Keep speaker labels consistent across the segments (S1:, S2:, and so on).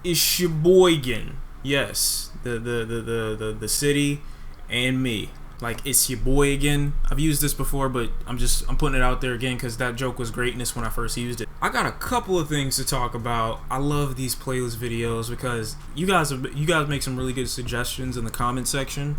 S1: It's your boy again. Yes, the city and me. Like, it's your boy again. I've used this before, but I'm putting it out there again because that joke was greatness when I first used it. I got a couple of things to talk about. I love these playlist videos because you guys make some really good suggestions in the comment section.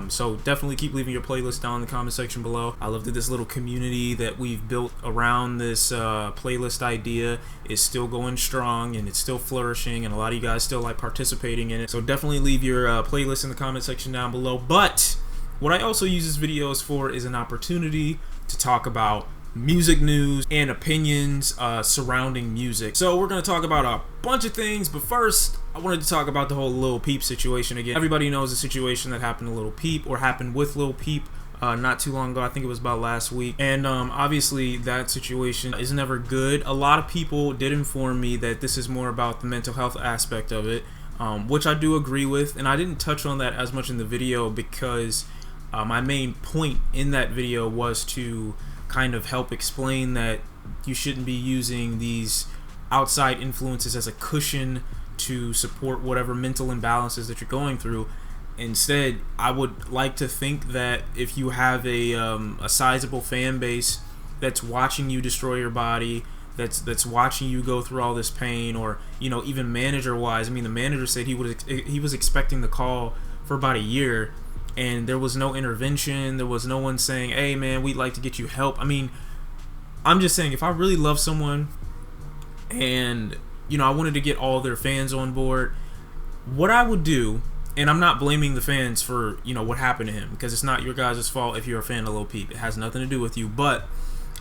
S1: So definitely keep leaving your playlist down in the comment section below. I love that this little community that we've built around this playlist idea is still going strong and it's still flourishing, and a lot of you guys still like participating in it. So definitely leave your playlist in the comment section down below. But what I also use these videos for is an opportunity to talk about music news and opinions surrounding music. So we're going to talk about a bunch of things, but first I wanted to talk about the whole Lil Peep situation again. Everybody knows the situation that happened to Lil Peep, or happened with Lil Peep not too long ago. I think it was about last week, and obviously that situation is never good. A lot of people did inform me that this is more about the mental health aspect of it, which I do agree with, and I didn't touch on that as much in the video because my main point in that video was to kind of help explain that you shouldn't be using these outside influences as a cushion to support whatever mental imbalances that you're going through. Instead, I would like to think that if you have a sizable fan base that's watching you destroy your body, that's watching you go through all this pain, or even manager wise, I mean, the manager said he was expecting the call for about a year, and there was no intervention. There was no one saying, hey man, we'd like to get you help. I mean, I'm just saying, if I really love someone and I wanted to get all their fans on board, what I would do, and I'm not blaming the fans for what happened to him, because it's not your guys' fault if you're a fan of Lil Peep. It has nothing to do with you. But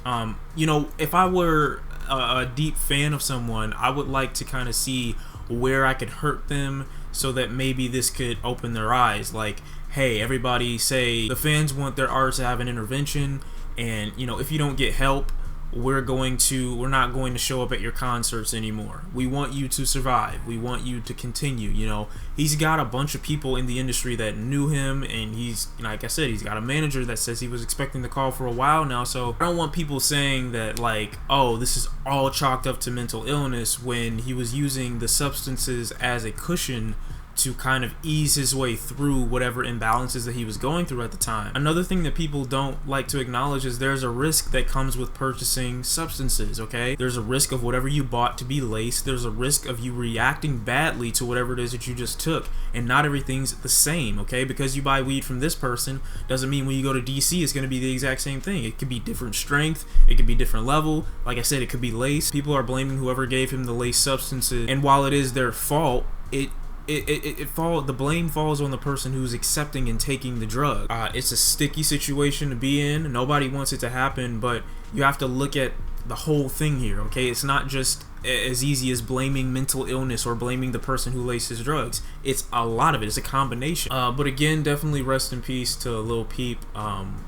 S1: if I were a deep fan of someone, I would like to kind of see where I could hurt them so that maybe this could open their eyes. Like, hey, everybody say the fans want their artists to have an intervention, and if you don't get help, we're not going to show up at your concerts anymore. We want you to survive. We want you to continue. He's got a bunch of people in the industry that knew him, and he's, like I said, he's got a manager that says he was expecting the call for a while now. So I don't want people saying that, like, oh, this is all chalked up to mental illness, when he was using the substances as a cushion to kind of ease his way through whatever imbalances that he was going through at the time. Another thing that people don't like to acknowledge is there's a risk that comes with purchasing substances, okay? There's a risk of whatever you bought to be laced. There's a risk of you reacting badly to whatever it is that you just took, and not everything's the same, okay? Because you buy weed from this person doesn't mean when you go to DC it's going to be the exact same thing. It could be different strength, it could be different level. Like I said, it could be laced. People are blaming whoever gave him the laced substances, and while it is their fault, the blame falls on the person who's accepting and taking the drug. It's a sticky situation to be in. Nobody wants it to happen, but you have to look at the whole thing here, okay? It's not just as easy as blaming mental illness or blaming the person who laces drugs. It's a lot of it. It's a combination. But again, definitely rest in peace to Lil Peep.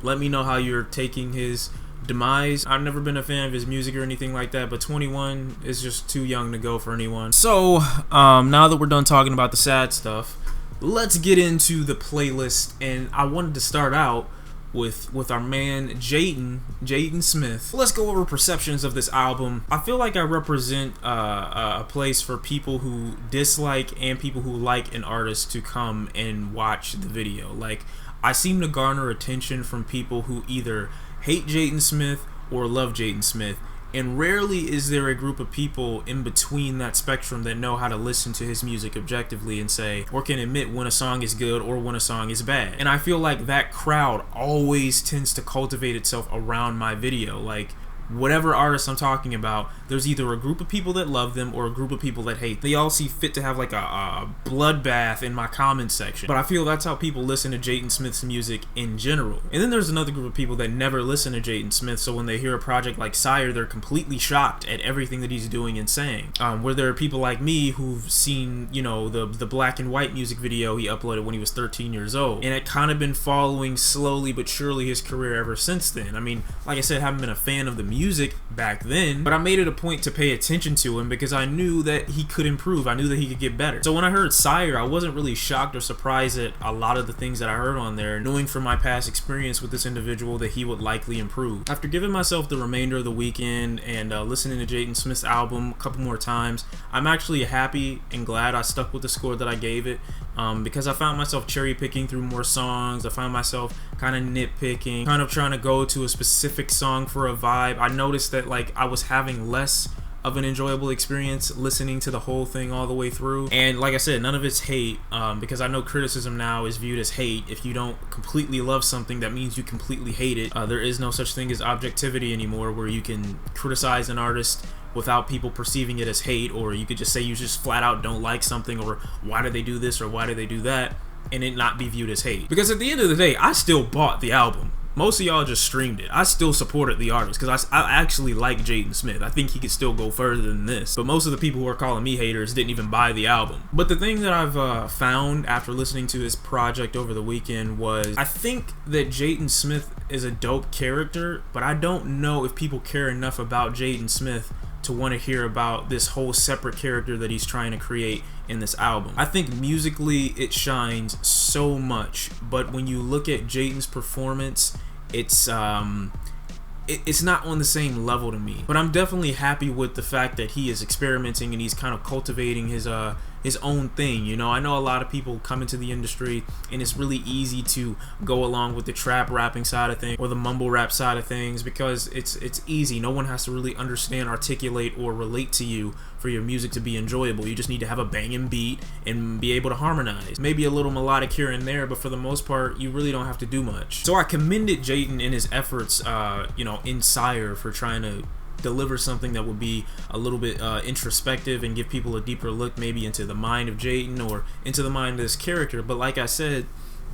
S1: Let me know how you're taking his demise. I've never been a fan of his music or anything like that, but 21 is just too young to go for anyone. So now that we're done talking about the sad stuff, let's get into the playlist. And I wanted to start out with our man Jaden Smith. Let's go over perceptions of this album. I feel like I represent a place for people who dislike and people who like an artist to come and watch the video. Like, I seem to garner attention from people who either hate Jaden Smith or love Jaden Smith, and rarely is there a group of people in between that spectrum that know how to listen to his music objectively and say, or can admit when a song is good or when a song is bad. And I feel like that crowd always tends to cultivate itself around my video. Like, whatever artist I'm talking about, there's either a group of people that love them or a group of people that hate. They all see fit to have like a bloodbath in my comment section. But I feel that's how people listen to Jaden Smith's music in general. And then there's another group of people that never listen to Jaden Smith, so when they hear a project like SYRE, they're completely shocked at everything that he's doing and saying. Where there are people like me who've seen, the black and white music video he uploaded when he was 13 years old, and it kind of been following slowly but surely his career ever since then. I mean, like I said, I haven't been a fan of the music music back then, but I made it a point to pay attention to him because I knew that he could improve. I knew that he could get better. So when I heard SYRE, I wasn't really shocked or surprised at a lot of the things that I heard on there, knowing from my past experience with this individual that he would likely improve. After giving myself the remainder of the weekend and listening to Jaden Smith's album a couple more times, I'm actually happy and glad I stuck with the score that I gave it, because I found myself cherry picking through more songs. I found myself kind of nitpicking, kind of trying to go to a specific song for a vibe. I noticed that like I was having less of an enjoyable experience listening to the whole thing all the way through. And like I said, none of it's hate, because I know criticism now is viewed as hate. If you don't completely love something, that means you completely hate it. There is no such thing as objectivity anymore, where you can criticize an artist without people perceiving it as hate, or you could just say you just flat out don't like something, or why did they do this or why did they do that, and it not be viewed as hate. Because at the end of the day, I still bought the album. Most of y'all just streamed it. I still supported the artist because I actually like Jaden Smith. I think he could still go further than this. But most of the people who are calling me haters didn't even buy the album. But the thing that I've found after listening to his project over the weekend was, I think that Jaden Smith is a dope character, but I don't know if people care enough about Jaden Smith to want to hear about this whole separate character that he's trying to create in this album. I think musically it shines so much, but when you look at Jaden's performance, it's not on the same level to me. But I'm definitely happy with the fact that he is experimenting and he's kind of cultivating his own thing. You know, I know a lot of people come into the industry and it's really easy to go along with the trap rapping side of things or the mumble rap side of things because it's easy. No one has to really understand, articulate, or relate to you for your music to be enjoyable. You just need to have a banging beat and be able to harmonize. Maybe a little melodic here and there, but for the most part, you really don't have to do much. So I commended Jaden in his efforts, in SYRE for trying to deliver something that would be a little bit introspective and give people a deeper look maybe into the mind of Jaden or into the mind of this character. But like I said,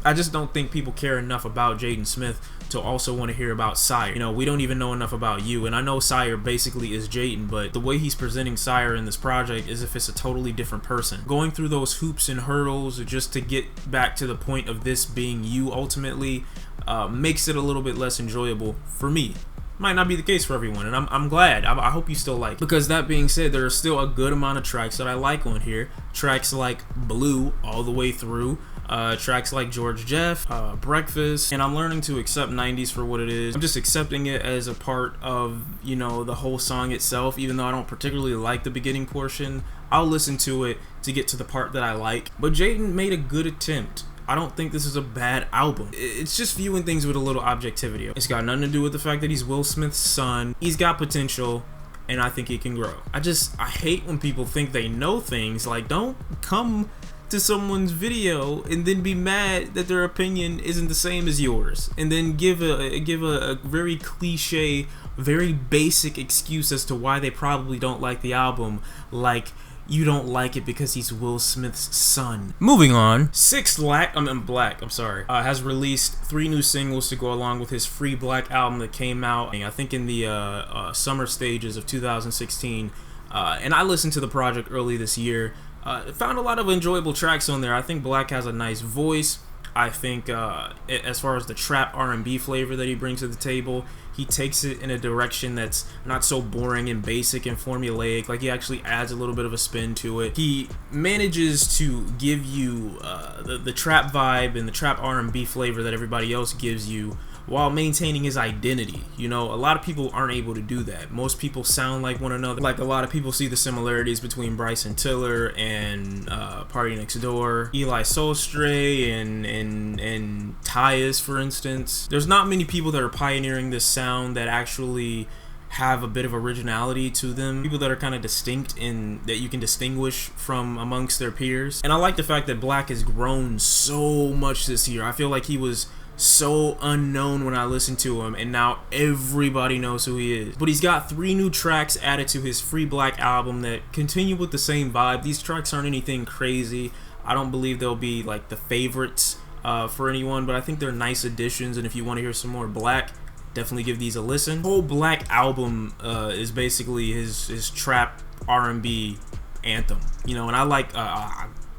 S1: I just don't think people care enough about Jaden Smith to also want to hear about SYRE. You know, we don't even know enough about you, and I know SYRE basically is Jaden, but the way he's presenting SYRE in this project is if it's a totally different person. Going through those hoops and hurdles just to get back to the point of this being you ultimately makes it a little bit less enjoyable for me. Might not be the case for everyone, and I'm glad. I hope you still like it. Because that being said, there are still a good amount of tracks that I like on here. Tracks like Blue all the way through. Tracks like George Jeff, Breakfast, and I'm learning to accept 90s for what it is. I'm just accepting it as a part of, you know, the whole song itself. Even though I don't particularly like the beginning portion, I'll listen to it to get to the part that I like. But Jaden made a good attempt. I don't think this is a bad album. It's just viewing things with a little objectivity. It's got nothing to do with the fact that he's Will Smith's son. He's got potential, and I think he can grow. I hate when people think they know things. Like, don't come to someone's video and then be mad that their opinion isn't the same as yours, and then give a very cliche, very basic excuse as to why they probably don't like the album, like you don't like it because he's Will Smith's son. Moving on, Black has released 3 new singles to go along with his Free Black album that came out, I think, in the summer stages of 2016. And I listened to the project early this year. Found a lot of enjoyable tracks on there. I think Black has a nice voice. I think as far as the trap R&B flavor that he brings to the table, he takes it in a direction that's not so boring and basic and formulaic. Like, he actually adds a little bit of a spin to it. He manages to give you the trap vibe and the trap R&B flavor that everybody else gives you, while maintaining his identity. You know, a lot of people aren't able to do that. Most people sound like one another. Like, a lot of people see the similarities between Bryson Tiller and Party Next Door, Eli Solstray and Tyus, for instance. There's not many people that are pioneering this sound that actually have a bit of originality to them. People that are kind of distinct and that you can distinguish from amongst their peers. And I like the fact that Black has grown so much this year. I feel like he was so unknown when I listened to him, and now everybody knows who he is. But he's got 3 new tracks added to his Free Black album that continue with the same vibe. These tracks aren't anything crazy. I don't believe they'll be like the favorites for anyone, but I think they're nice additions, and if you want to hear some more Black, definitely give these a listen. The whole Black album is basically his trap R&B anthem, you know, and I like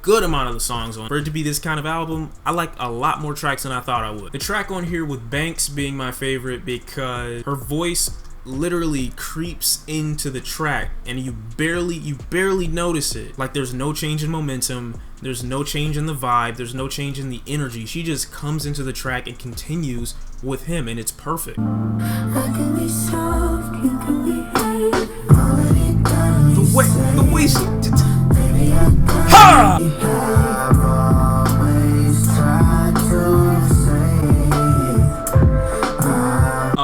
S1: good amount of the songs on. For it to be this kind of album, I like a lot more tracks than I thought I would. The track on here with Banks being my favorite because her voice literally creeps into the track, and you barely notice it. Like, there's no change in momentum, there's no change in the vibe, there's no change in the energy. She just comes into the track and continues with him, and it's perfect. The way she ha!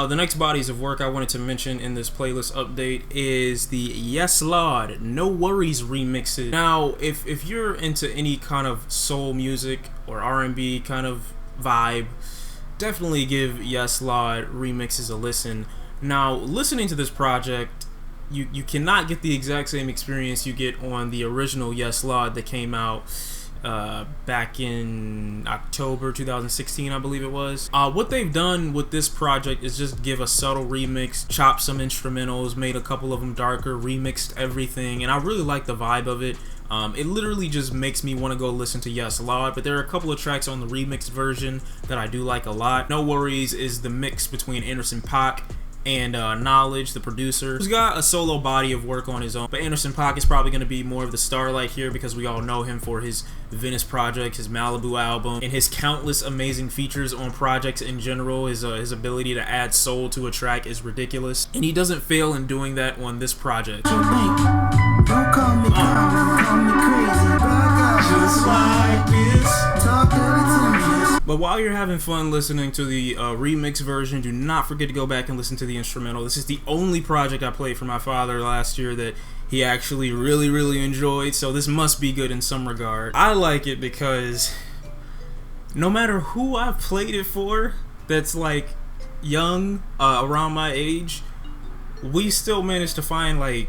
S1: The next bodies of work I wanted to mention in this playlist update is the Yes Lord NxWorries remixes. Now, if you're into any kind of soul music or R&B kind of vibe, definitely give Yes Lord remixes a listen. Now, listening to this project, you cannot get the exact same experience you get on the original Yes Lord that came out back in October 2016, I believe it was. What they've done with this project is just give a subtle remix, chopped some instrumentals, made a couple of them darker, remixed everything, and I really like the vibe of it. It literally just makes me want to go listen to Yes Lord, but there are a couple of tracks on the remixed version that I do like a lot. NxWorries is the mix between Paak and Knowledge, the producer, who's got a solo body of work on his own. But Paak is probably going to be more of the starlight here because we all know him for his Venice project, his Malibu album, and his countless amazing features on projects in general. His ability to add soul to a track is ridiculous, and he doesn't fail in doing that on this project.
S2: Don't call me crazy, but I got just like this. Talk dirty to me.
S1: But while you're having fun listening to the remix version, do not forget to go back and listen to the instrumental. This is the only project I played for my father last year that he actually really enjoyed, so this must be good in some regard. I like it because no matter who I've played it for that's like young, around my age, we still managed to find like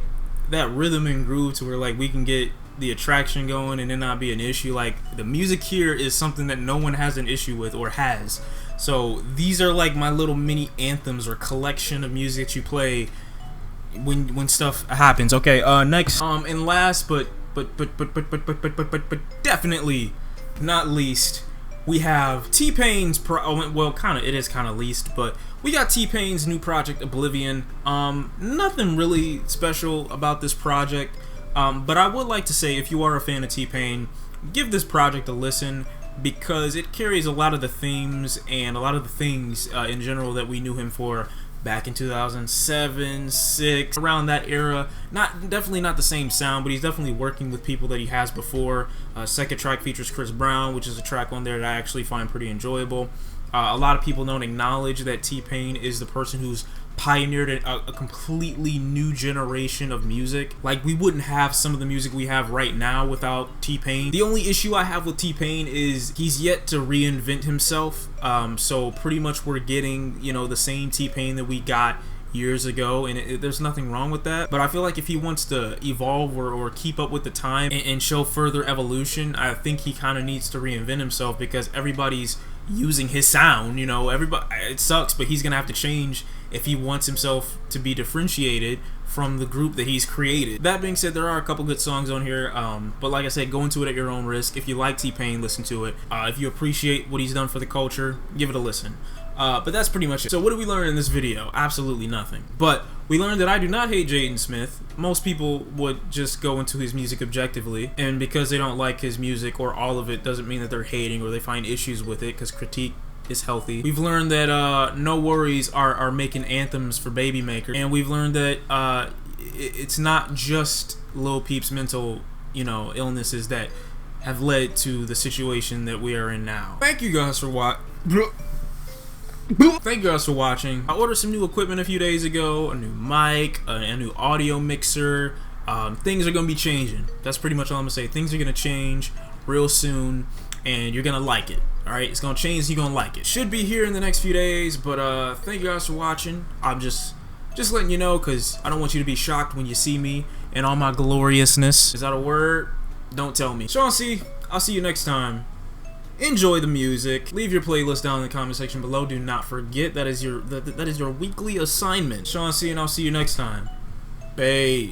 S1: that rhythm and groove to where like we can get the attraction going and it not be an issue. Like, the music here is something that no one has an issue with or has. So these are like my little mini anthems or collection of music that you play when stuff happens. Okay, next, and last but definitely not least, we have TPain's it is kind of least, but we got TPain's new project, Oblivion. Nothing really special about this project. But I would like to say, if you are a fan of TPain, give this project a listen because it carries a lot of the themes and a lot of the things in general that we knew him for back in 2007, 6, around that era. Definitely not the same sound, but he's definitely working with people that he has before. Second track features Chris Brown, which is a track on there that I actually find pretty enjoyable. A lot of people don't acknowledge that TPain is the person who's pioneered a completely new generation of music. Like, we wouldn't have some of the music we have right now without TPain. The only issue I have with TPain is he's yet to reinvent himself. So pretty much we're getting, you know, the same TPain that we got years ago, and there's nothing wrong with that. But I feel like if he wants to evolve or keep up with the time and show further evolution, I think he kind of needs to reinvent himself because everybody's using his sound. You know, it sucks, but he's gonna have to change if he wants himself to be differentiated from the group that he's created. That being said, there are a couple good songs on here, but like I said, go into it at your own risk. If you like TPain, listen to it. If you appreciate what he's done for the culture, give it a listen. But that's pretty much it. So what did we learn in this video? Absolutely nothing. But we learned that I do not hate Jaden Smith. Most people would just go into his music objectively, and because they don't like his music or all of it doesn't mean that they're hating or they find issues with it, because critique is healthy. We've learned that NxWorries are making anthems for Baby Maker, and we've learned that it's not just Lil Peep's mental, you know, illnesses that have led to the situation that we are in now. Thank you guys for watching. Thank you guys for watching. I ordered some new equipment a few days ago, a new mic, a new audio mixer. Things are gonna be changing. That's pretty much all I'm gonna say. Things are gonna change real soon, and you're gonna like it. Alright, it's gonna change, you're gonna like it. Should be here in the next few days, but thank you guys for watching. I'm just letting you know, because I don't want you to be shocked when you see me and all my gloriousness. Is that a word? Don't tell me. Shawn Cee, I'll see you next time. Enjoy the music. Leave your playlist down in the comment section below. Do not forget that is your weekly assignment. Shawn Cee, and I'll see you next time. Bye.